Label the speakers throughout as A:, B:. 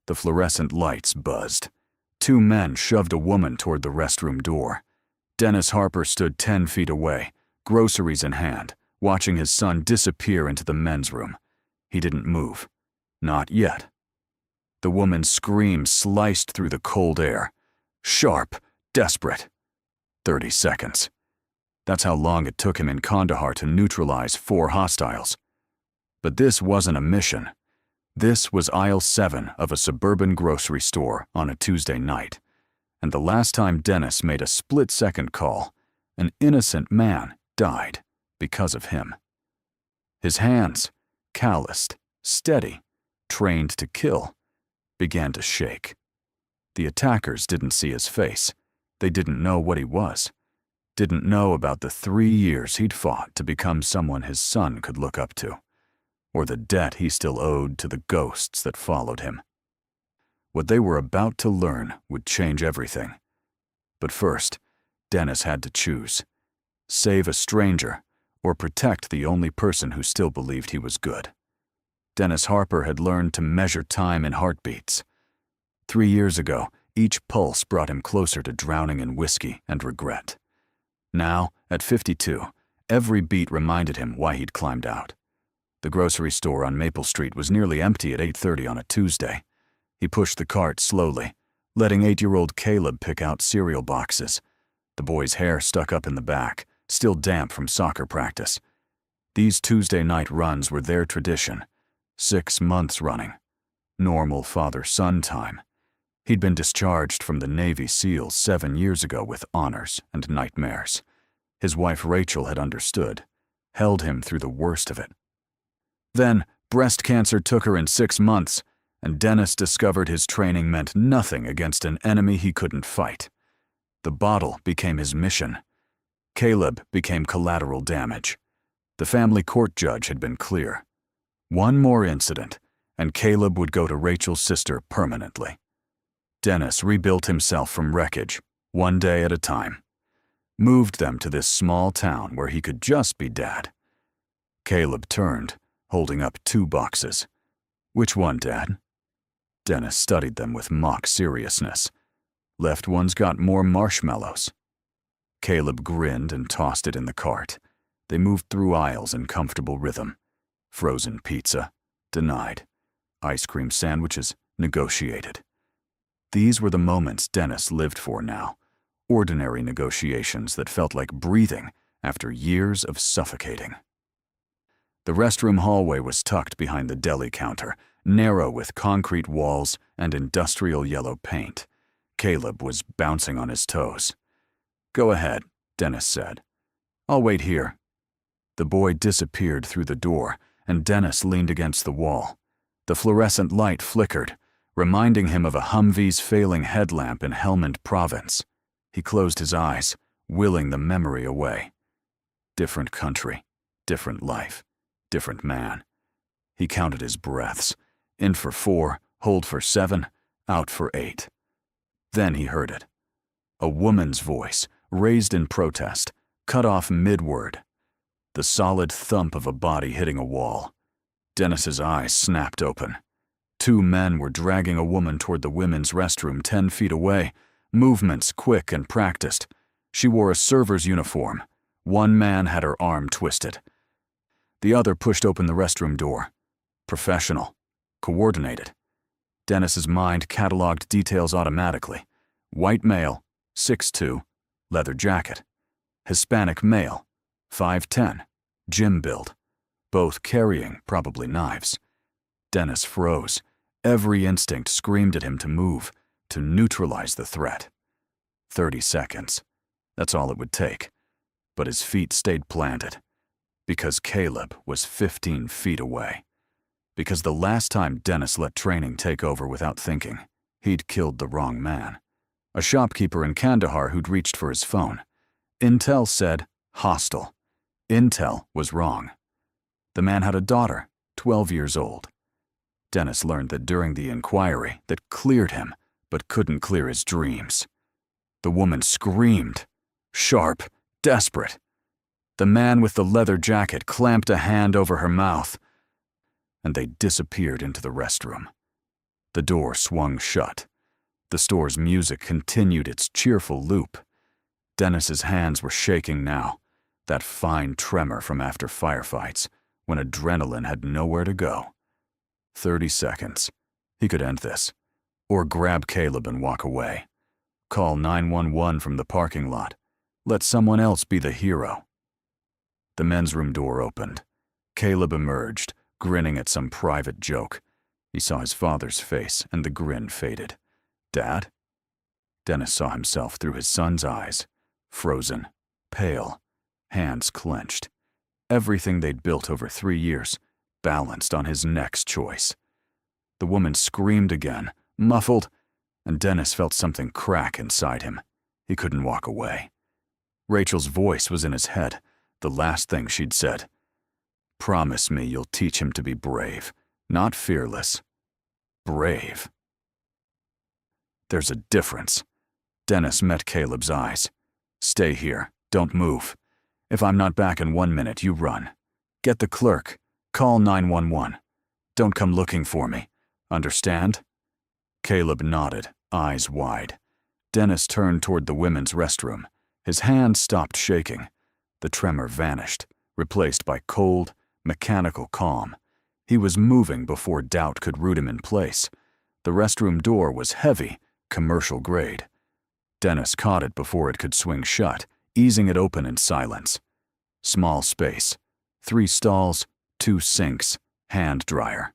A: The fluorescent lights buzzed. 2 men shoved a woman toward the restroom door. Dennis Harper stood 10 feet away, groceries in hand, watching his son disappear into the men's room. He didn't move. Not yet. The woman's scream sliced through the cold air. Sharp, desperate. 30 seconds. That's how long it took him in Kandahar to neutralize 4 hostiles. But this wasn't a mission. This was aisle 7 of a suburban grocery store on a Tuesday night. And the last time Dennis made a split-second call, an innocent man died because of him. His hands, calloused, steady, trained to kill, began to shake. The attackers didn't see his face. They didn't know what he was. Didn't know about the 3 years he'd fought to become someone his son could look up to, or the debt he still owed to the ghosts that followed him. What they were about to learn would change everything. But first, Dennis had to choose: save a stranger or protect the only person who still believed he was good. Dennis Harper had learned to measure time in heartbeats. 3 years ago, each pulse brought him closer to drowning in whiskey and regret. Now, at 52, every beat reminded him why he'd climbed out. The grocery store on Maple Street was nearly empty at 8:30 on a Tuesday. He pushed the cart slowly, letting 8-year-old Caleb pick out cereal boxes. The boy's hair stuck up in the back, still damp from soccer practice. These Tuesday night runs were their tradition, 6 months running. Normal father-son time. He'd been discharged from the Navy SEALs 7 years ago with honors and nightmares. His wife Rachel had understood, held him through the worst of it. Then, breast cancer took her in 6 months, and Dennis discovered his training meant nothing against an enemy he couldn't fight. The bottle became his mission. Caleb became collateral damage. The family court judge had been clear. One more incident, and Caleb would go to Rachel's sister permanently. Dennis rebuilt himself from wreckage, one day at a time. Moved them to this small town where he could just be dad. Caleb turned, holding up 2 boxes. "Which one, Dad?" Dennis studied them with mock seriousness. "Left one's got more marshmallows." Caleb grinned and tossed it in the cart. They moved through aisles in comfortable rhythm. Frozen pizza, denied. Ice cream sandwiches, negotiated. These were the moments Dennis lived for now. Ordinary negotiations that felt like breathing after years of suffocating. The restroom hallway was tucked behind the deli counter, narrow with concrete walls and industrial yellow paint. Caleb was bouncing on his toes. "Go ahead," Dennis said. "I'll wait here." The boy disappeared through the door, and Dennis leaned against the wall. The fluorescent light flickered, reminding him of a Humvee's failing headlamp in Helmand Province. He closed his eyes, willing the memory away. Different country, different life, different man. He counted his breaths. In for 4, hold for 7, out for 8. Then he heard it. A woman's voice, raised in protest, cut off mid-word. The solid thump of a body hitting a wall. Dennis's eyes snapped open. 2 men were dragging a woman toward the women's restroom 10 feet away, movements quick and practiced. She wore a server's uniform. One man had her arm twisted. The other pushed open the restroom door. Professional. Coordinated. Dennis's mind cataloged details automatically. White male, 6'2", leather jacket. Hispanic male, 5'10", gym build. Both carrying, probably, knives. Dennis froze. Every instinct screamed at him to move, to neutralize the threat. 30 seconds. That's all it would take. But his feet stayed planted. Because Caleb was 15 feet away. Because the last time Dennis let training take over without thinking, he'd killed the wrong man. A shopkeeper in Kandahar who'd reached for his phone. Intel said, hostile. Intel was wrong. The man had a daughter, 12 years old. Dennis learned that during the inquiry that cleared him, but couldn't clear his dreams. The woman screamed. Sharp, desperate. The man with the leather jacket clamped a hand over her mouth, and they disappeared into the restroom. The door swung shut. The store's music continued its cheerful loop. Dennis's hands were shaking now, that fine tremor from after firefights, when adrenaline had nowhere to go. 30 seconds. He could end this. Or grab Caleb and walk away. Call 911 from the parking lot. Let someone else be the hero. The men's room door opened. Caleb emerged, grinning at some private joke. He saw his father's face, and the grin faded. Dad? Dennis saw himself through his son's eyes. Frozen, pale, hands clenched. Everything they'd built over 3 years, balanced on his next choice. The woman screamed again, muffled, and Dennis felt something crack inside him. He couldn't walk away. Rachel's voice was in his head, the last thing she'd said. Promise me you'll teach him to be brave, not fearless. Brave. There's a difference. Dennis met Caleb's eyes. Stay here. Don't move. If I'm not back in 1 minute, you run. Get the clerk. Call 911. Don't come looking for me. Understand? Caleb nodded, eyes wide. Dennis turned toward the women's restroom. His hand stopped shaking. The tremor vanished, replaced by cold, mechanical calm. He was moving before doubt could root him in place. The restroom door was heavy, commercial grade. Dennis caught it before it could swing shut, easing it open in silence. Small space. 3 stalls, 2 sinks, hand dryer.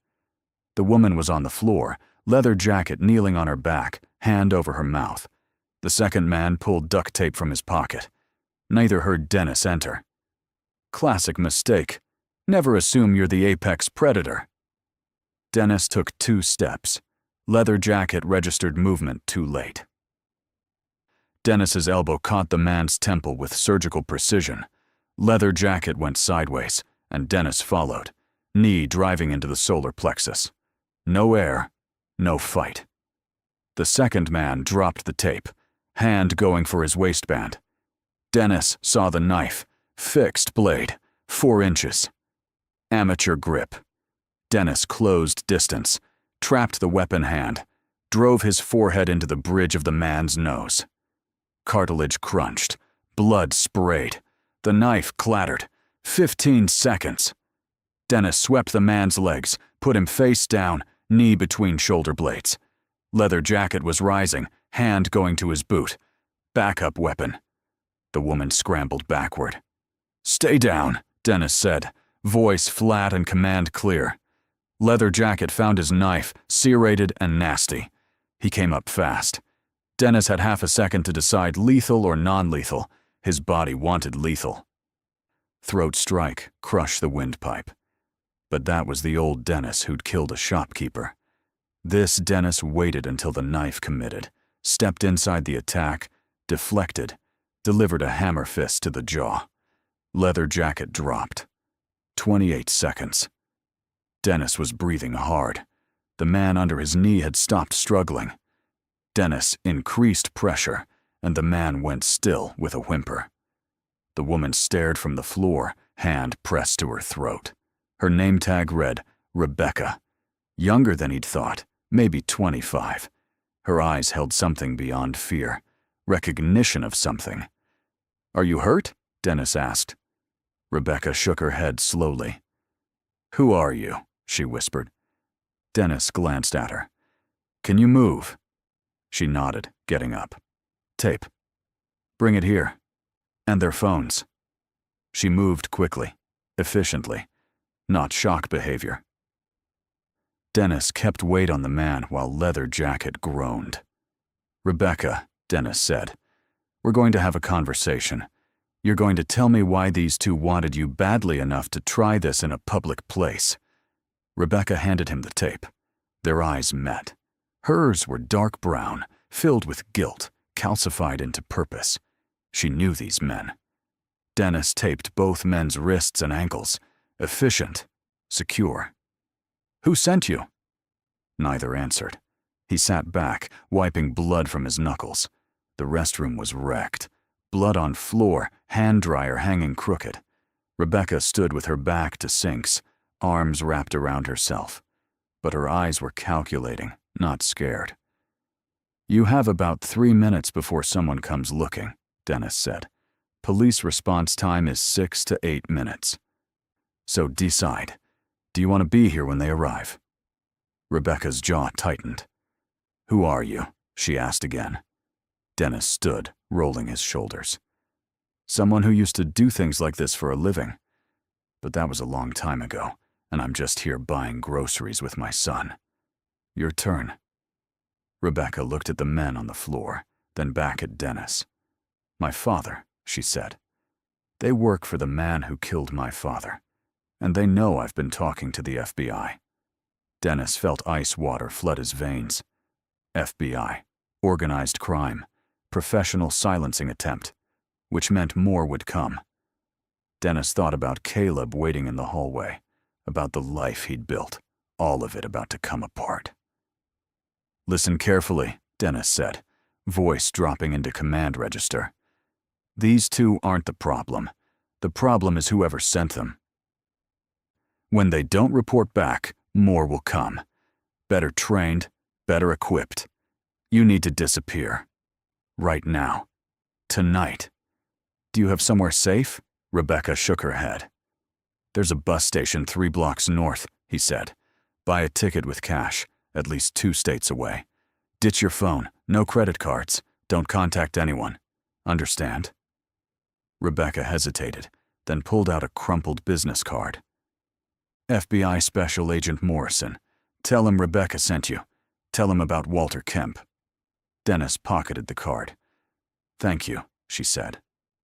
A: The woman was on the floor, leather jacket kneeling on her back, hand over her mouth. The second man pulled duct tape from his pocket. Neither heard Dennis enter. Classic mistake. Never assume you're the apex predator. Dennis took 2 steps. Leather jacket registered movement too late. Dennis's elbow caught the man's temple with surgical precision. Leather jacket went sideways, and Dennis followed, knee driving into the solar plexus. No air, no fight. The second man dropped the tape, hand going for his waistband. Dennis saw the knife, fixed blade, 4 inches. Amateur grip. Dennis closed distance, trapped the weapon hand, drove his forehead into the bridge of the man's nose. Cartilage crunched, blood sprayed. The knife clattered. 15 seconds. Dennis swept the man's legs, put him face down, knee between shoulder blades. Leather jacket was rising, hand going to his boot. Backup weapon. The woman scrambled backward. Stay down, Dennis said, voice flat and command clear. Leather jacket found his knife, serrated and nasty. He came up fast. Dennis had half a second to decide lethal or non-lethal. His body wanted lethal. Throat strike, crush the windpipe. But that was the old Dennis who'd killed a shopkeeper. This Dennis waited until the knife committed, stepped inside the attack, deflected, delivered a hammer fist to the jaw. Leather jacket dropped. 28 seconds. Dennis was breathing hard. The man under his knee had stopped struggling. Dennis increased pressure, and the man went still with a whimper. The woman stared from the floor, hand pressed to her throat. Her name tag read, Rebecca. Younger than he'd thought, maybe 25. Her eyes held something beyond fear, recognition of something. Are you hurt? Dennis asked. Rebecca shook her head slowly. Who are you? She whispered. Dennis glanced at her. Can you move? She nodded, getting up. Tape. Bring it here. And their phones. She moved quickly, efficiently, not shock behavior. Dennis kept weight on the man while Leather Jacket groaned. Rebecca, Dennis said, we're going to have a conversation. You're going to tell me why these 2 wanted you badly enough to try this in a public place. Rebecca handed him the tape. Their eyes met. Hers were dark brown, filled with guilt, calcified into purpose. She knew these men. Dennis taped both men's wrists and ankles. Efficient, secure. Who sent you? Neither answered. He sat back, wiping blood from his knuckles. The restroom was wrecked. Blood on floor, hand dryer hanging crooked. Rebecca stood with her back to sinks, arms wrapped around herself. But her eyes were calculating, not scared. "You have about 3 minutes before someone comes looking," Dennis said. "Police response time is 6 to 8 minutes. So decide. Do you want to be here when they arrive?" Rebecca's jaw tightened. "Who are you?" she asked again. Dennis stood, rolling his shoulders. "Someone who used to do things like this for a living. But that was a long time ago, and I'm just here buying groceries with my son. Your turn." Rebecca looked at the men on the floor, then back at Dennis. "My father," she said. "They work for the man who killed my father, and they know I've been talking to the FBI." Dennis felt ice water flood his veins. FBI, organized crime, professional silencing attempt, which meant more would come. Dennis thought about Caleb waiting in the hallway, about the life he'd built, all of it about to come apart. "Listen carefully," Dennis said, voice dropping into command register. "These two aren't the problem. The problem is whoever sent them. When they don't report back, more will come. Better trained, better equipped. You need to disappear. Right now. Tonight. Do you have somewhere safe?" Rebecca shook her head. "There's a bus station 3 blocks north," he said. "Buy a ticket with cash, at least 2 states away. Ditch your phone, no credit cards, don't contact anyone. Understand?" Rebecca hesitated, then pulled out a crumpled business card. "FBI Special Agent Morrison. Tell him Rebecca sent you. Tell him about Walter Kemp." Dennis pocketed the card. "Thank you," she said,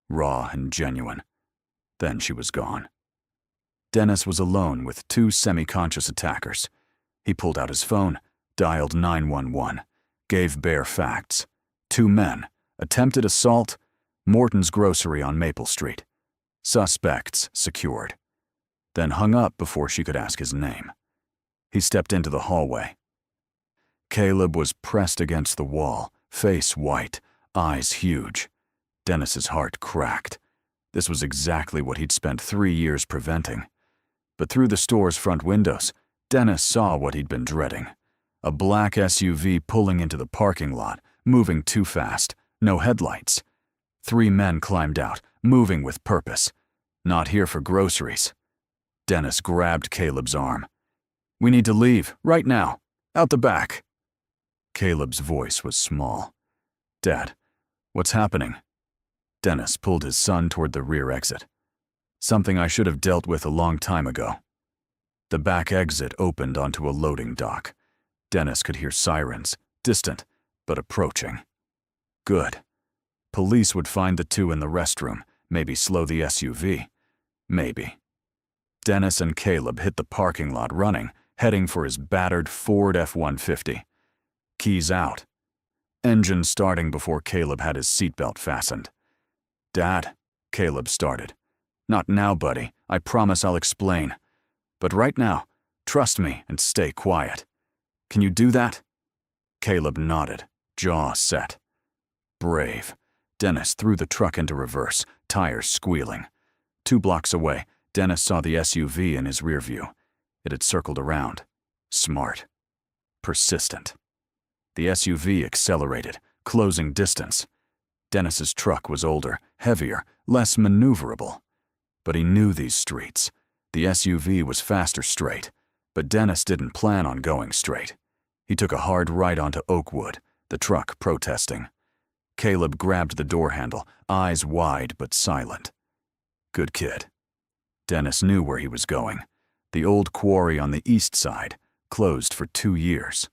A: raw and genuine. Then she was gone. Dennis was alone with 2 semi-conscious attackers. He pulled out his phone, dialed 911, gave bare facts. 2 men, attempted assault, Morton's Grocery on Maple Street. Suspects secured. Then hung up before she could ask his name. He stepped into the hallway. Caleb was pressed against the wall, face white, eyes huge. Dennis's heart cracked. This was exactly what he'd spent 3 years preventing. But through the store's front windows, Dennis saw what he'd been dreading. A black SUV pulling into the parking lot, moving too fast, no headlights. 3 men climbed out, moving with purpose. Not here for groceries. Dennis grabbed Caleb's arm. "We need to leave, right now. Out the back." Caleb's voice was small. "Dad, what's happening?" Dennis pulled his son toward the rear exit. "Something I should have dealt with a long time ago." The back exit opened onto a loading dock. Dennis could hear sirens, distant, but approaching. Good. Police would find the 2 in the restroom, maybe slow the SUV. Maybe. Dennis and Caleb hit the parking lot running, heading for his battered Ford F-150. Keys out. Engine starting before Caleb had his seatbelt fastened. "Dad," Caleb started. "Not now, buddy. I promise I'll explain. But right now, trust me and stay quiet. Can you do that?" Caleb nodded, jaw set. Brave. Dennis threw the truck into reverse, tires squealing. 2 blocks away, Dennis saw the SUV in his rear view. It had circled around. Smart. Persistent. The SUV accelerated, closing distance. Dennis's truck was older, heavier, less maneuverable. But he knew these streets. The SUV was faster straight, but Dennis didn't plan on going straight. He took a hard right onto Oakwood, the truck protesting. Caleb grabbed the door handle, eyes wide but silent. Good kid. Dennis knew where he was going. The old quarry on the east side, closed for 2 years.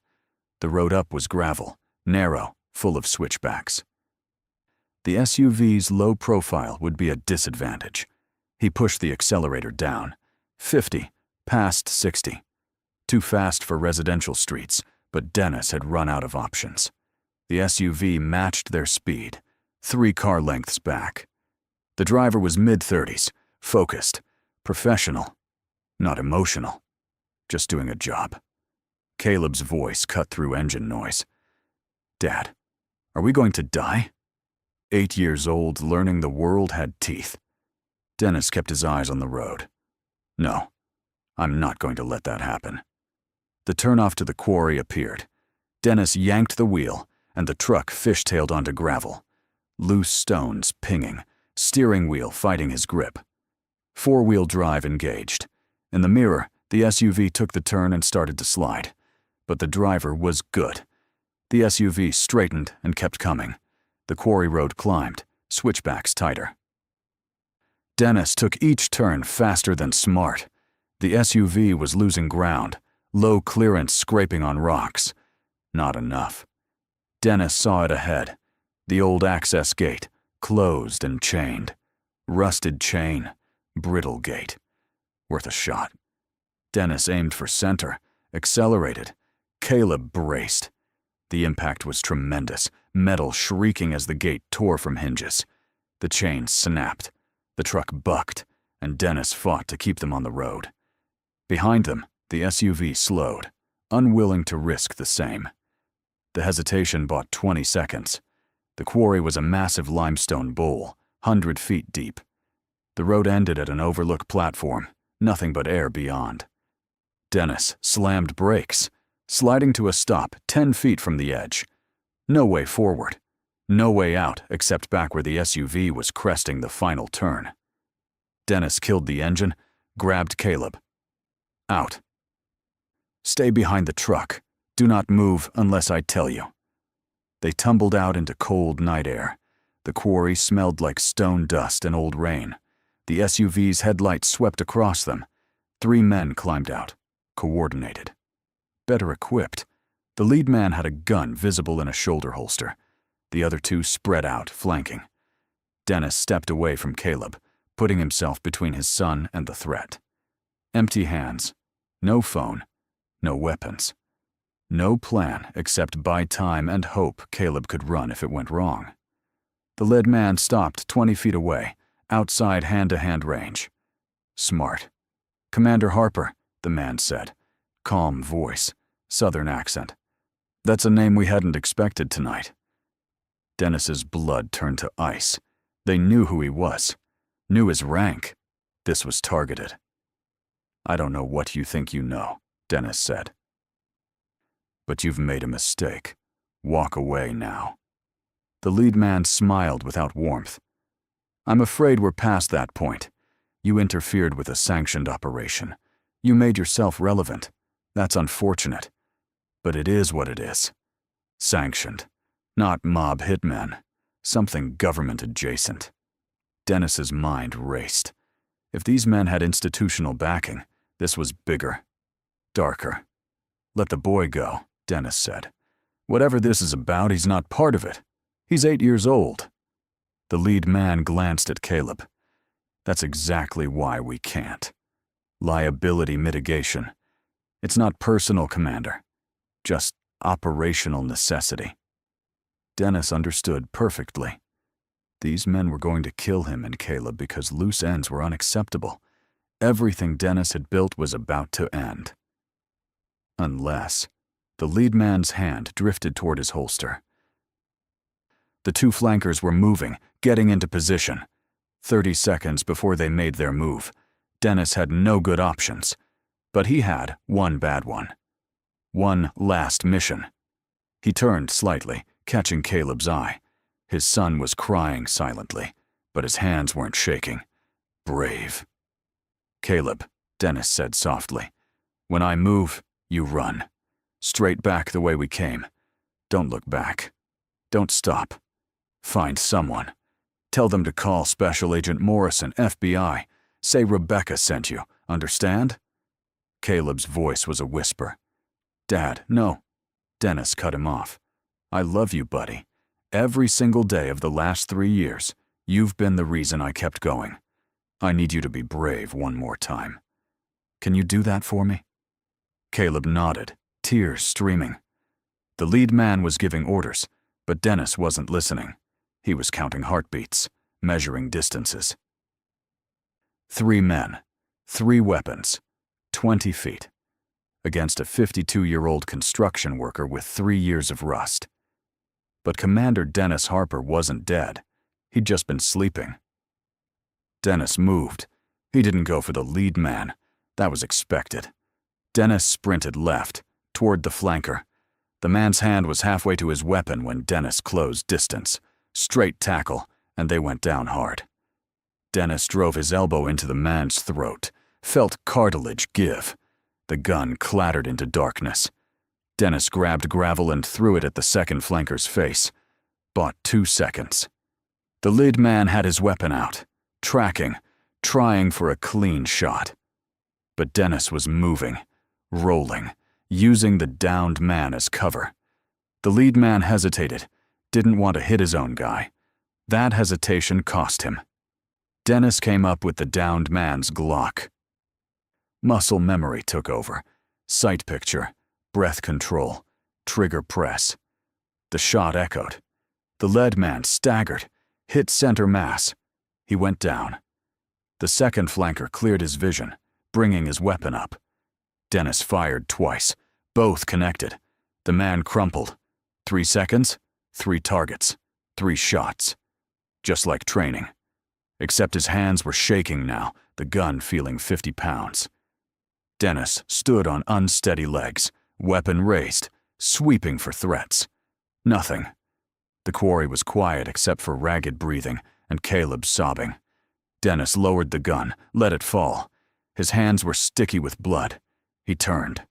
A: The road up was gravel, narrow, full of switchbacks. The SUV's low profile would be a disadvantage. He pushed the accelerator down. 50, past 60. Too fast for residential streets, but Dennis had run out of options. The SUV matched their speed, 3 car lengths back. The driver was mid-30s, focused, professional, not emotional, just doing a job. Caleb's voice cut through engine noise. "Dad, are we going to die?" 8 years old, learning the world had teeth. Dennis kept his eyes on the road. "No, I'm not going to let that happen." The turnoff to the quarry appeared. Dennis yanked the wheel, and the truck fishtailed onto gravel. Loose stones pinging, steering wheel fighting his grip. Four-wheel drive engaged. In the mirror, the SUV took the turn and started to slide. But the driver was good. The SUV straightened and kept coming. The quarry road climbed, switchbacks tighter. Dennis took each turn faster than smart. The SUV was losing ground, low clearance scraping on rocks. Not enough. Dennis saw it ahead. The old access gate, closed and chained. Rusted chain, brittle gate. Worth a shot. Dennis aimed for center, accelerated. Caleb braced. The impact was tremendous, metal shrieking as the gate tore from hinges. The chain snapped. The truck bucked, and Dennis fought to keep them on the road. Behind them, the SUV slowed, unwilling to risk the same. The hesitation bought 20 seconds. The quarry was a massive limestone bowl, 100 feet deep. The road ended at an overlook platform, nothing but air beyond. Dennis slammed brakes, sliding to a stop 10 feet from the edge. No way forward. No way out except back where the SUV was cresting the final turn. Dennis killed the engine, grabbed Caleb. Out. Stay behind the truck. Do not move unless I tell you. They tumbled out into cold night air. The quarry smelled like stone dust and old rain. The SUV's headlights swept across them. 3 men climbed out, coordinated. Better equipped. The lead man had a gun visible in a shoulder holster. The other 2 spread out, flanking. Dennis stepped away from Caleb, putting himself between his son and the threat. Empty hands. No phone. No weapons. No plan except buy time and hope Caleb could run if it went wrong. The lead man stopped 20 feet away, outside hand-to-hand range. Smart. Commander Harper, the man said. Calm voice, southern accent. That's a name we hadn't expected tonight. Dennis's blood turned to ice. They knew who he was. Knew his rank. This was targeted. I don't know what you think you know, Dennis said. But you've made a mistake. Walk away now. The lead man smiled without warmth. I'm afraid we're past that point. You interfered with a sanctioned operation. You made yourself relevant. That's unfortunate. But it is what it is. Sanctioned. Not mob hitmen. Something government adjacent. Dennis's mind raced. If these men had institutional backing, this was bigger. Darker. Let the boy go, Dennis said. Whatever this is about, he's not part of it. He's 8 years old. The lead man glanced at Caleb. That's exactly why we can't. Liability mitigation. It's not personal, Commander. Just operational necessity. Dennis understood perfectly. These men were going to kill him and Caleb because loose ends were unacceptable. Everything Dennis had built was about to end. Unless the lead man's hand drifted toward his holster. The 2 flankers were moving, getting into position. 30 seconds before they made their move. Dennis had no good options, but he had one bad one. One last mission. He turned slightly, catching Caleb's eye. His son was crying silently, but his hands weren't shaking. Brave. Caleb, Dennis said softly. When I move, you run. Straight back the way we came. Don't look back. Don't stop. Find someone. Tell them to call Special Agent Morrison, FBI. Say Rebecca sent you. Understand? Caleb's voice was a whisper. Dad, no. Dennis cut him off. I love you, buddy. Every single day of the last 3 years, you've been the reason I kept going. I need you to be brave one more time. Can you do that for me? Caleb nodded, tears streaming. The lead man was giving orders, but Dennis wasn't listening. He was counting heartbeats, measuring distances. 3 men, 3 weapons, 20 feet, against a 52-year-old construction worker with 3 years of rust. But Commander Dennis Harper wasn't dead. He'd just been sleeping. Dennis moved. He didn't go for the lead man. That was expected. Dennis sprinted left, toward the flanker. The man's hand was halfway to his weapon when Dennis closed distance. Straight tackle, and they went down hard. Dennis drove his elbow into the man's throat, felt cartilage give. The gun clattered into darkness. Dennis grabbed gravel and threw it at the second flanker's face. Bought 2 seconds. The lead man had his weapon out, tracking, trying for a clean shot. But Dennis was moving, rolling, using the downed man as cover. The lead man hesitated, didn't want to hit his own guy. That hesitation cost him. Dennis came up with the downed man's Glock. Muscle memory took over. Sight picture, breath control, trigger press. The shot echoed. The lead man staggered, hit center mass. He went down. The second flanker cleared his vision, bringing his weapon up. Dennis fired twice, both connected. The man crumpled. 3 seconds, 3 targets, 3 shots. Just like training. Except his hands were shaking now, the gun feeling 50 pounds. Dennis stood on unsteady legs, weapon raised, sweeping for threats. Nothing. The quarry was quiet except for ragged breathing and Caleb sobbing. Dennis lowered the gun, let it fall. His hands were sticky with blood. He turned.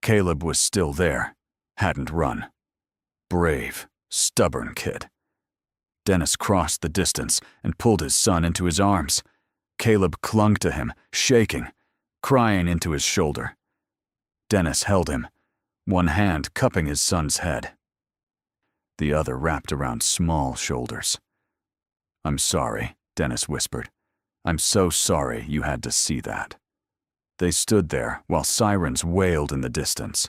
A: Caleb was still there, hadn't run. Brave, stubborn kid. Dennis crossed the distance and pulled his son into his arms. Caleb clung to him, shaking, crying into his shoulder. Dennis held him, one hand cupping his son's head. The other wrapped around small shoulders. "I'm sorry," Dennis whispered. "I'm so sorry you had to see that." They stood there while sirens wailed in the distance.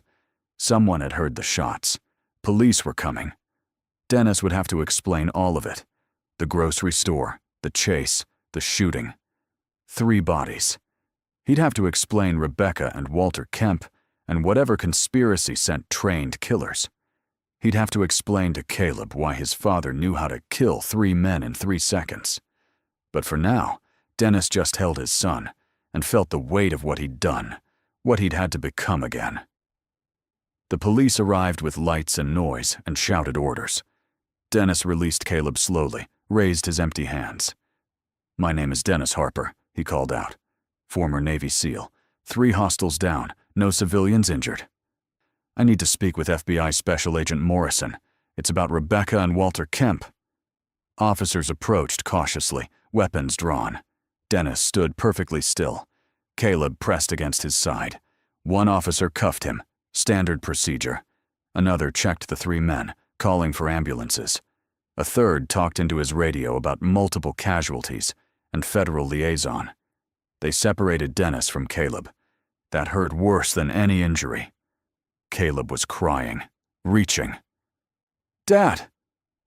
A: Someone had heard the shots. Police were coming. Dennis would have to explain all of it. The grocery store, the chase, the shooting. 3 bodies. He'd have to explain Rebecca and Walter Kemp and whatever conspiracy sent trained killers. He'd have to explain to Caleb why his father knew how to kill 3 men in 3 seconds. But for now, Dennis just held his son and felt the weight of what he'd done, what he'd had to become again. The police arrived with lights and noise and shouted orders. Dennis released Caleb slowly, raised his empty hands. "My name is Dennis Harper," he called out. "Former Navy SEAL. 3 hostiles down, no civilians injured. I need to speak with FBI Special Agent Morrison. It's about Rebecca and Walter Kemp." Officers approached cautiously, weapons drawn. Dennis stood perfectly still. Caleb pressed against his side. One officer cuffed him, standard procedure. Another checked the 3 men, calling for ambulances. A third talked into his radio about multiple casualties and federal liaison. They separated Dennis from Caleb. That hurt worse than any injury. Caleb was crying, reaching. "Dad!"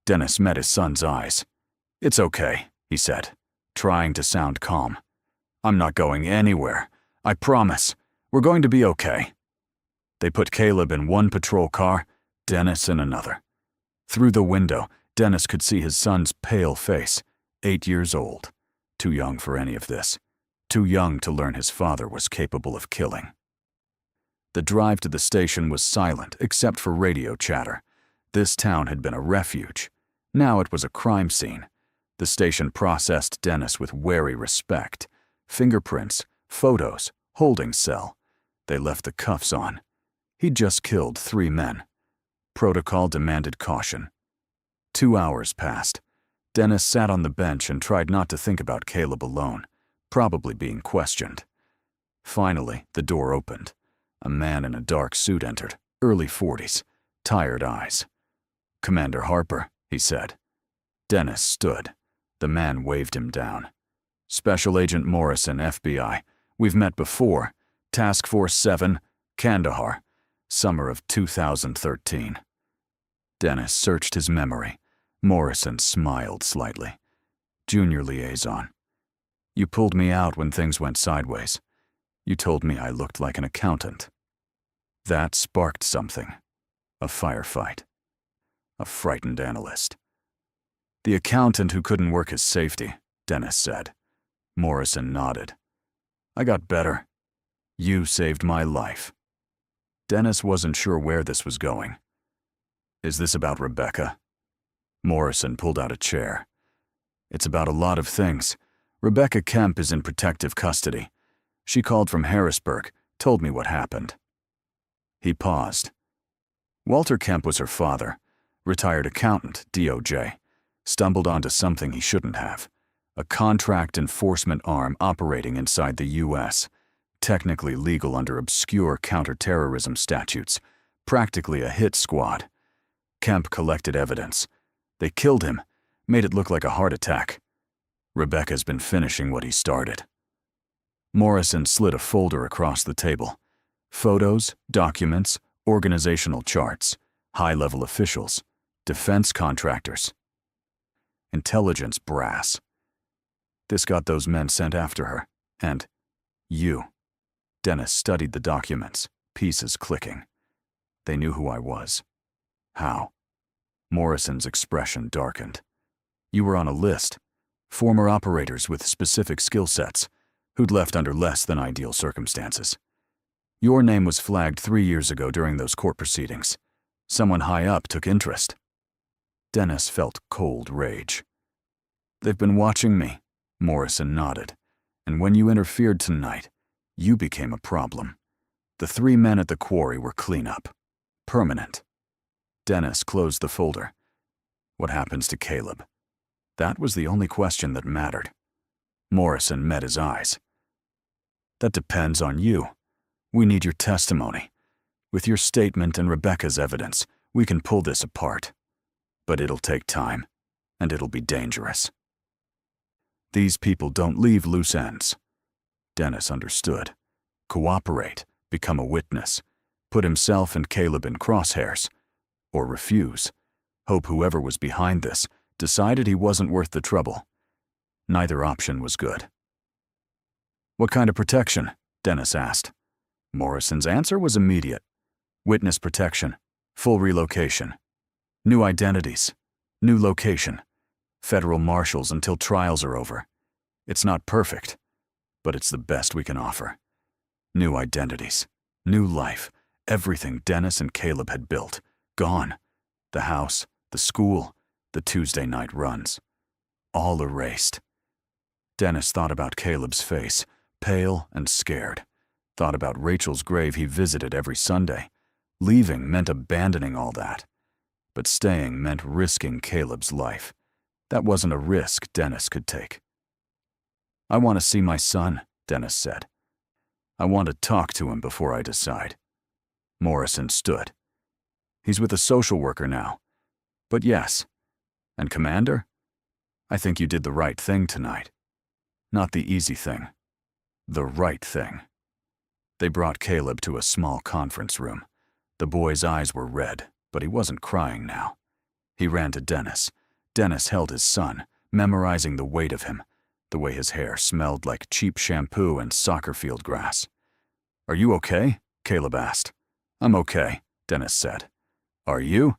A: Dennis met his son's eyes. "It's okay," he said, trying to sound calm. "I'm not going anywhere. I promise. We're going to be okay." They put Caleb in one patrol car, Dennis in another. Through the window, Dennis could see his son's pale face, 8 years old. Too young for any of this. Too young to learn his father was capable of killing. The drive to the station was silent except for radio chatter. This town had been a refuge. Now it was a crime scene. The station processed Dennis with wary respect. Fingerprints, photos, holding cell. They left the cuffs on. He'd just killed 3 men. Protocol demanded caution. 2 hours passed. Dennis sat on the bench and tried not to think about Caleb alone, probably being questioned. Finally, the door opened. A man in a dark suit entered, early 40s, tired eyes. "Commander Harper," he said. Dennis stood. The man waved him down. "Special Agent Morrison, FBI. We've met before. Task Force 7, Kandahar, summer of 2013. Dennis searched his memory. Morrison smiled slightly. "Junior liaison. You pulled me out when things went sideways. You told me I looked like an accountant." That sparked something. A firefight. A frightened analyst. "The accountant who couldn't work his safety," Dennis said. Morrison nodded. "I got better. You saved my life." Dennis wasn't sure where this was going. Is this about Rebecca? Morrison pulled out a chair. It's about a lot of things. Rebecca Kemp is in protective custody. She called from Harrisburg, told me what happened. He paused. Walter Kemp was her father, retired accountant, DOJ. Stumbled onto something he shouldn't have. A contract enforcement arm operating inside the U.S., technically legal under obscure counterterrorism statutes, practically a hit squad. Kemp collected evidence. They killed him, made it look like a heart attack. Rebecca's been finishing what he started. Morrison slid a folder across the table. Photos, documents, organizational charts, high-level officials, defense contractors. Intelligence brass. This got those men sent after her, and you. Dennis studied the documents, pieces clicking. They knew who I was. How? Morrison's expression darkened. You were on a list. Former operators with specific skill sets, who'd left under less than ideal circumstances. Your name was flagged 3 years ago during those court proceedings. Someone high up took interest. Dennis felt cold rage. They've been watching me, Morrison nodded. And when you interfered tonight, you became a problem. The 3 men at the quarry were cleanup. Permanent. Dennis closed the folder. What happens to Caleb? That was the only question that mattered. Morrison met his eyes. That depends on you. We need your testimony. With your statement and Rebecca's evidence, we can pull this apart. But it'll take time, and it'll be dangerous. These people don't leave loose ends. Dennis understood. Cooperate, become a witness, put himself and Caleb in crosshairs, or refuse. Hope whoever was behind this decided he wasn't worth the trouble. Neither option was good. What kind of protection? Dennis asked. Morrison's answer was immediate. Witness protection, full relocation, new identities, new location, federal marshals until trials are over. It's not perfect, but it's the best we can offer. New identities, new life, everything Dennis and Caleb had built, gone. The house, the school, the Tuesday night runs. All erased. Dennis thought about Caleb's face, pale and scared. Thought about Rachel's grave he visited every Sunday. Leaving meant abandoning all that. But staying meant risking Caleb's life. That wasn't a risk Dennis could take. I want to see my son, Dennis said. I want to talk to him before I decide. Morrison stood. He's with a social worker now. But yes. And Commander? I think you did the right thing tonight. Not the easy thing. The right thing. They brought Caleb to a small conference room. The boy's eyes were red, but he wasn't crying now. He ran to Dennis. Dennis held his son, memorizing the weight of him, the way his hair smelled like cheap shampoo and soccer field grass. Are you okay? Caleb asked. I'm okay, Dennis said. Are you?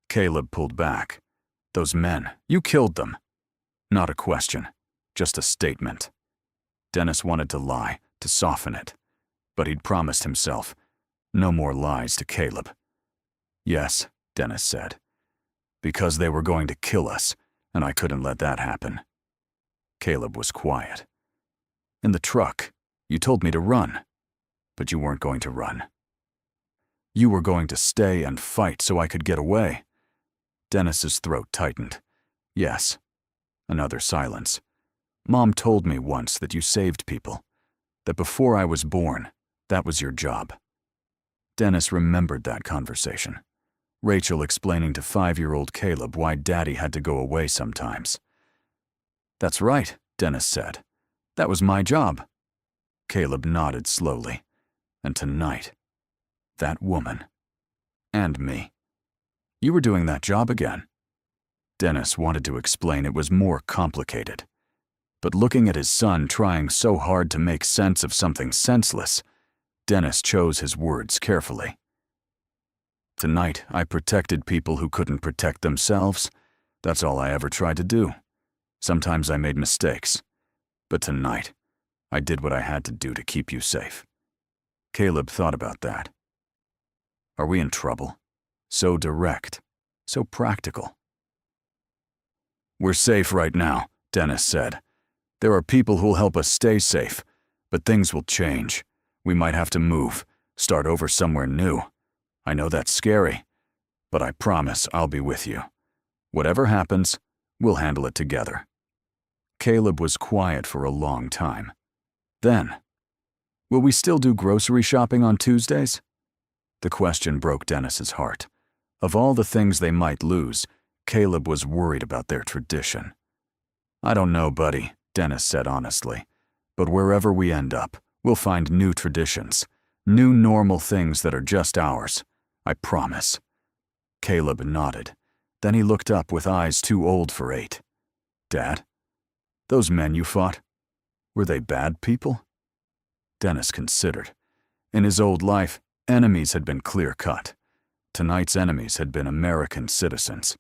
A: Caleb pulled back. Those men, you killed them. Not a question, just a statement. Dennis wanted to lie, to soften it. But he'd promised himself, no more lies to Caleb. Yes, Dennis said. Because they were going to kill us, and I couldn't let that happen. Caleb was quiet. In the truck, you told me to run, but you weren't going to run. You were going to stay and fight so I could get away. Dennis's throat tightened. Yes. Another silence. Mom told me once that you saved people, that before I was born, that was your job. Dennis remembered that conversation. Rachel explaining to 5-year-old Caleb why Daddy had to go away sometimes. That's right, Dennis said. That was my job. Caleb nodded slowly. And tonight, that woman. And me. You were doing that job again. Dennis wanted to explain it was more complicated. But looking at his son trying so hard to make sense of something senseless, Dennis chose his words carefully. Tonight, I protected people who couldn't protect themselves. That's all I ever tried to do. Sometimes I made mistakes. But tonight, I did what I had to do to keep you safe. Caleb thought about that. Are we in trouble? So direct. So practical. "We're safe right now," Dennis said. "There are people who'll help us stay safe, but things will change. We might have to move, start over somewhere new. I know that's scary, but I promise I'll be with you. Whatever happens, we'll handle it together." Caleb was quiet for a long time. Then, "Will we still do grocery shopping on Tuesdays?" The question broke Dennis's heart. Of all the things they might lose, Caleb was worried about their tradition. "I don't know, buddy," Dennis said honestly. "But wherever we end up, we'll find new traditions, new normal things that are just ours. I promise." Caleb nodded. Then he looked up with eyes too old for 8. "Dad, those men you fought, were they bad people?" Dennis considered. In his old life, enemies had been clear-cut. Tonight's enemies had been American citizens,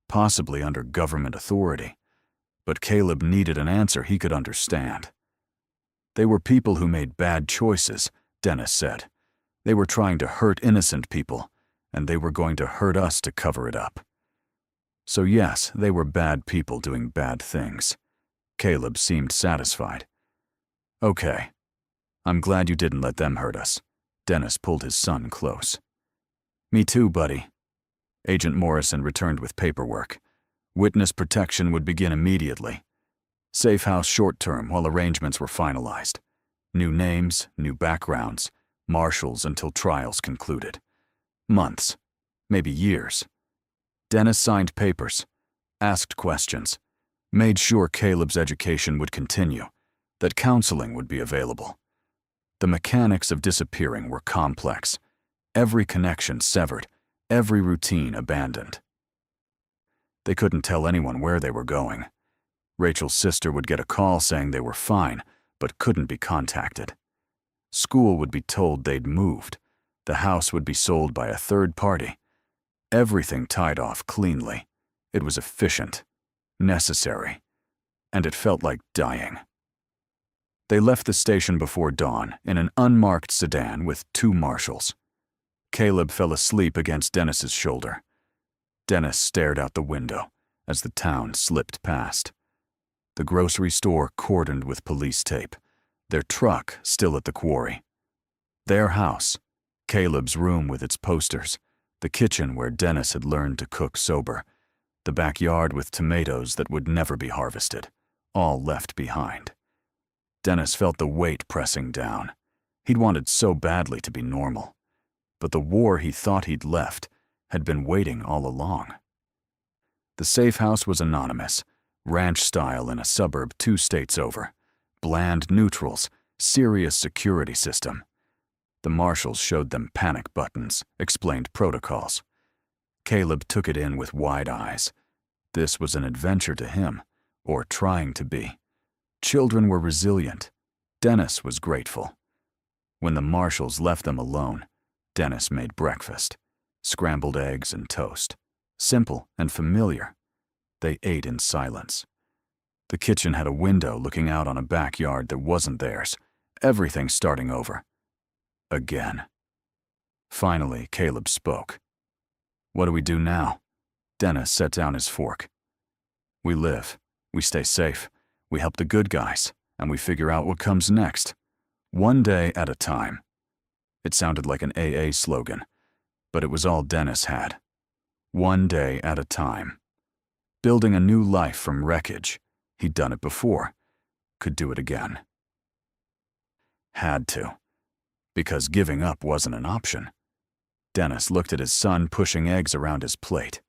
A: possibly under government authority. But Caleb needed an answer he could understand. "They were people who made bad choices," Dennis said. "They were trying to hurt innocent people, and they were going to hurt us to cover it up. So yes, they were bad people doing bad things." Caleb seemed satisfied. "Okay. I'm glad you didn't let them hurt us." Dennis pulled his son close. "Me too, buddy." Agent Morrison returned with paperwork. Witness protection would begin immediately. Safe house short-term while arrangements were finalized. New names, new backgrounds, marshals until trials concluded. Months, maybe years. Dennis signed papers, asked questions, made sure Caleb's education would continue, that counseling would be available. The mechanics of disappearing were complex. Every connection severed, every routine abandoned. They couldn't tell anyone where they were going. Rachel's sister would get a call saying they were fine, but couldn't be contacted. School would be told they'd moved. The house would be sold by a third party. Everything tied off cleanly. It was efficient, necessary, and it felt like dying. They left the station before dawn in an unmarked sedan with 2 marshals. Caleb fell asleep against Dennis's shoulder. Dennis stared out the window as the town slipped past. The grocery store cordoned with police tape, their truck still at the quarry. Their house, Caleb's room with its posters, the kitchen where Dennis had learned to cook sober, the backyard with tomatoes that would never be harvested, all left behind. Dennis felt the weight pressing down. He'd wanted so badly to be normal. But the war he thought he'd left had been waiting all along. The safe house was anonymous, ranch style in a suburb 2 states over. Bland neutrals, serious security system. The marshals showed them panic buttons, explained protocols. Caleb took it in with wide eyes. This was an adventure to him, or trying to be. Children were resilient. Dennis was grateful. When the marshals left them alone, Dennis made breakfast. Scrambled eggs and toast. Simple and familiar. They ate in silence. The kitchen had a window looking out on a backyard that wasn't theirs. Everything starting over. Again. Finally, Caleb spoke. "What do we do now?" Dennis set down his fork. "We live. We stay safe. We help the good guys, and we figure out what comes next. One day at a time." It sounded like an AA slogan, but it was all Dennis had. One day at a time. Building a new life from wreckage. He'd done it before. Could do it again. Had to. Because giving up wasn't an option. Dennis looked at his son pushing eggs around his plate.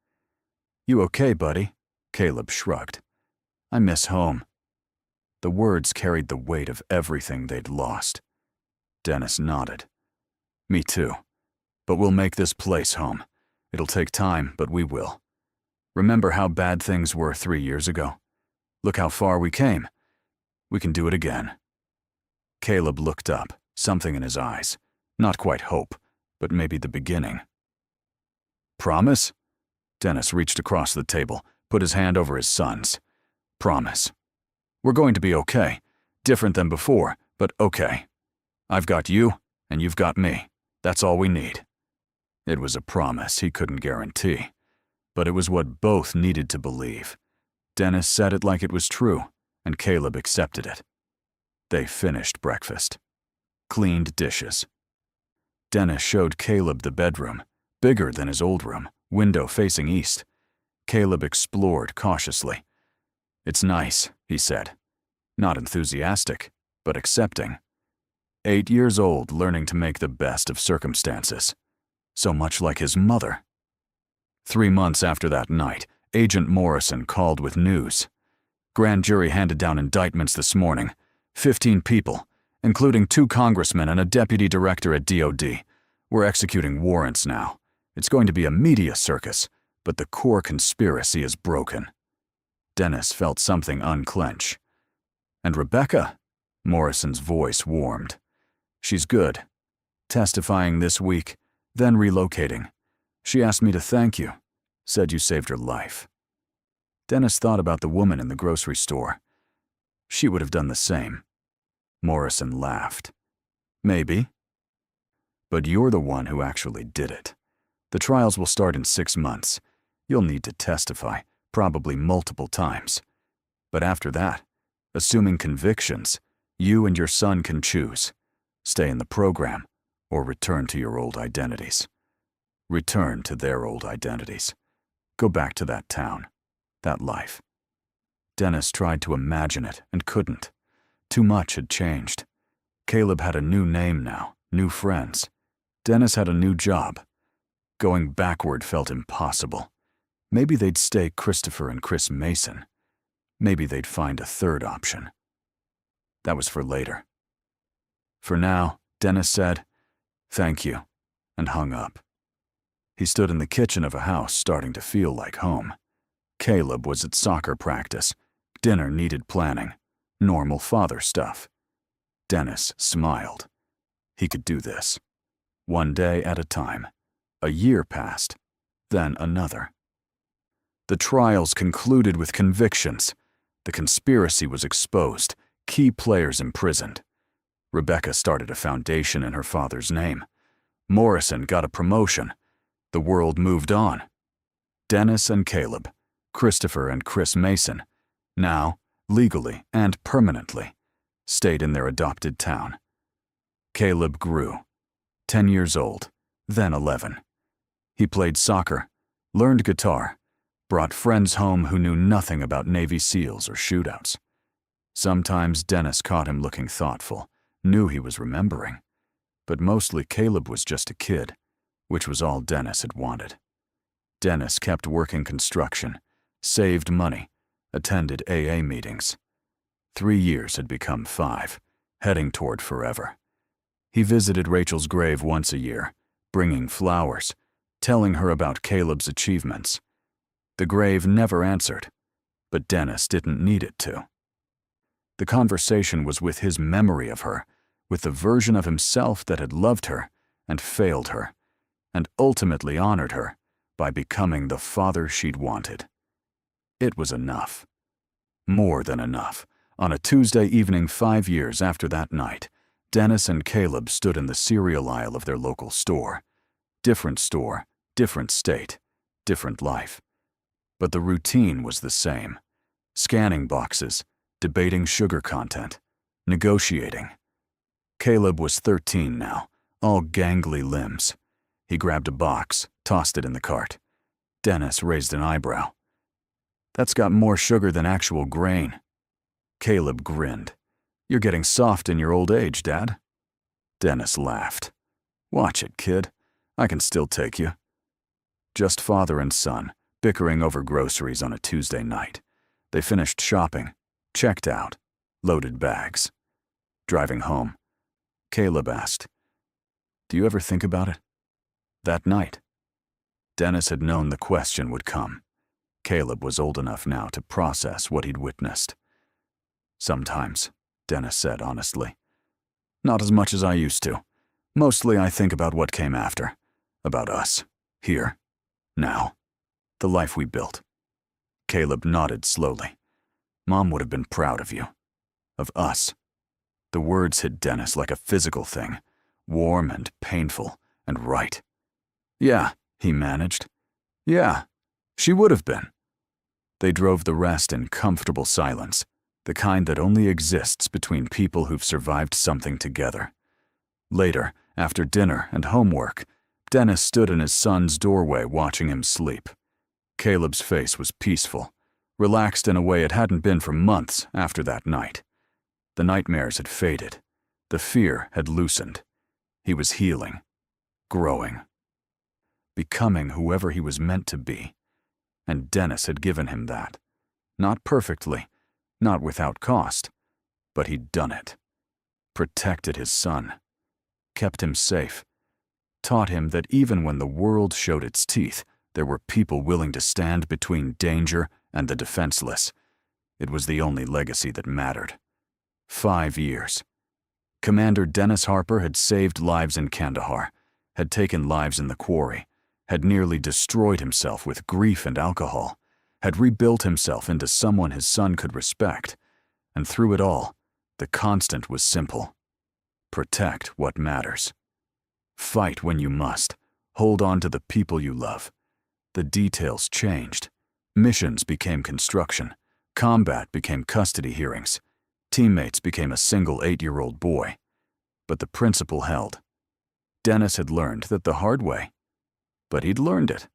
A: "You okay, buddy?" Caleb shrugged. "I miss home." The words carried the weight of everything they'd lost. Dennis nodded. "Me too. But we'll make this place home. It'll take time, but we will. Remember how bad things were 3 years ago? Look how far we came. We can do it again." Caleb looked up, something in his eyes. Not quite hope, but maybe the beginning. "Promise?" Dennis reached across the table, put his hand over his son's. "Promise. We're going to be okay. Different than before, but okay. I've got you, and you've got me. That's all we need." It was a promise he couldn't guarantee. But it was what both needed to believe. Dennis said it like it was true, and Caleb accepted it. They finished breakfast. Cleaned dishes. Dennis showed Caleb the bedroom, bigger than his old room, window facing east. Caleb explored cautiously. "It's nice," he said. Not enthusiastic, but accepting. 8 years old, learning to make the best of circumstances. So much like his mother. 3 months after that night, Agent Morrison called with news. Grand jury handed down indictments this morning. 15 people, including 2 congressmen and a deputy director at DOD. We're executing warrants now. It's going to be a media circus, but the core conspiracy is broken. Dennis felt something unclench. "And Rebecca?" Morrison's voice warmed. "She's good. Testifying this week, then relocating. She asked me to thank you. Said you saved her life." Dennis thought about the woman in the grocery store. She would have done the same. Morrison laughed. "Maybe. But you're the one who actually did it. The trials will start in 6 months. You'll need to testify, probably multiple times. But after that, assuming convictions, you and your son can choose. Stay in the program, or return to your old identities. Return to their old identities. Go back to that town, that life." Dennis tried to imagine it and couldn't. Too much had changed. Caleb had a new name now, new friends. Dennis had a new job. Going backward felt impossible. Maybe they'd stay Christopher and Chris Mason. Maybe they'd find a third option. That was for later. For now, Dennis said, "Thank you," and hung up. He stood in the kitchen of a house starting to feel like home. Caleb was at soccer practice. Dinner needed planning. Normal father stuff. Dennis smiled. He could do this. One day at a time. A year passed. Then another. The trials concluded with convictions. The conspiracy was exposed. Key players imprisoned. Rebecca started a foundation in her father's name. Morrison got a promotion. The world moved on. Dennis and Caleb, Christopher and Chris Mason, now, legally and permanently, stayed in their adopted town. Caleb grew. 10 years old, then 11. He played soccer, learned guitar, brought friends home who knew nothing about Navy SEALs or shootouts. Sometimes Dennis caught him looking thoughtful, knew he was remembering. But mostly Caleb was just a kid, which was all Dennis had wanted. Dennis kept working construction, saved money, attended AA meetings. 3 years had become 5, heading toward forever. He visited Rachel's grave once a year, bringing flowers, telling her about Caleb's achievements. The grave never answered, but Dennis didn't need it to. The conversation was with his memory of her, with the version of himself that had loved her and failed her, and ultimately honored her by becoming the father she'd wanted. It was enough. More than enough. On a Tuesday evening 5 years after that night, Dennis and Caleb stood in the cereal aisle of their local store. Different store, different state, different life. But the routine was the same. Scanning boxes, debating sugar content, negotiating. Caleb was 13 now, all gangly limbs. He grabbed a box, tossed it in the cart. Dennis raised an eyebrow. "That's got more sugar than actual grain." Caleb grinned. "You're getting soft in your old age, Dad." Dennis laughed. "Watch it, kid. I can still take you." Just father and son, bickering over groceries on a Tuesday night. They finished shopping, checked out, loaded bags. Driving home, Caleb asked, "Do you ever think about it?" That night. Dennis had known the question would come. Caleb was old enough now to process what he'd witnessed. "Sometimes," Dennis said honestly. "Not as much as I used to. Mostly I think about what came after. About us. Here. Now. The life we built." Caleb nodded slowly. "Mom would have been proud of you. Of us." The words hit Dennis like a physical thing, warm and painful and right. "Yeah," he managed. "Yeah. She would have been. They drove the rest in comfortable silence, the kind that only exists between people who've survived something together. Later, after dinner and homework, Dennis stood in his son's doorway watching him sleep. Caleb's face was peaceful, relaxed in a way it hadn't been for months after that night. The nightmares had faded. The fear had loosened. He was healing, growing, becoming whoever he was meant to be. And Dennis had given him that. Not perfectly, not without cost, but he'd done it. Protected his son, kept him safe, taught him that even when the world showed its teeth, there were people willing to stand between danger and the defenseless. It was the only legacy that mattered. 5 years. Commander Dennis Harper had saved lives in Kandahar, had taken lives in the quarry, had nearly destroyed himself with grief and alcohol, had rebuilt himself into someone his son could respect, and through it all, the constant was simple. Protect what matters. Fight when you must. Hold on to the people you love. The details changed. Missions became construction. Combat became custody hearings. Teammates became a single 8-year-old boy. But the principle held. Dennis had learned that the hard way, but he'd learned it.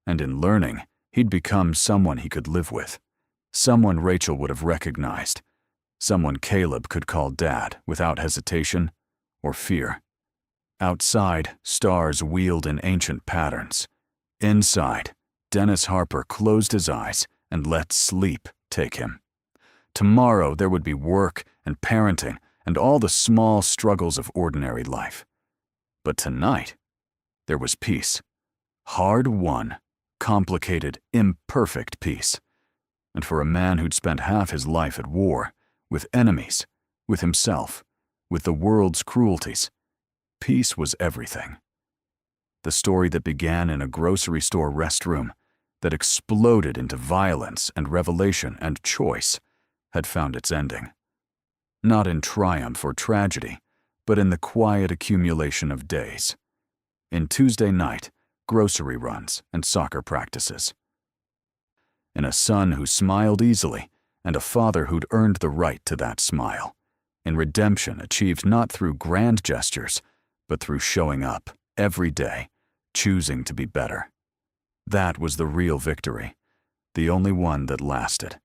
A: And in learning, he'd become someone he could live with. Someone Rachel would have recognized. Someone Caleb could call Dad without hesitation or fear. Outside, stars wheeled in ancient patterns. Inside, Dennis Harper closed his eyes and let sleep take him. Tomorrow there would be work and parenting and all the small struggles of ordinary life. But tonight, there was peace. Hard-won, complicated, imperfect peace. And for a man who'd spent half his life at war, with enemies, with himself, with the world's cruelties, peace was everything. The story that began in a grocery store restroom, that exploded into violence and revelation and choice, had found its ending. Not in triumph or tragedy, but in the quiet accumulation of days. In Tuesday night, grocery runs and soccer practices. In a son who smiled easily, and a father who'd earned the right to that smile. In redemption achieved not through grand gestures, but through showing up every day, choosing to be better. That was the real victory, the only one that lasted.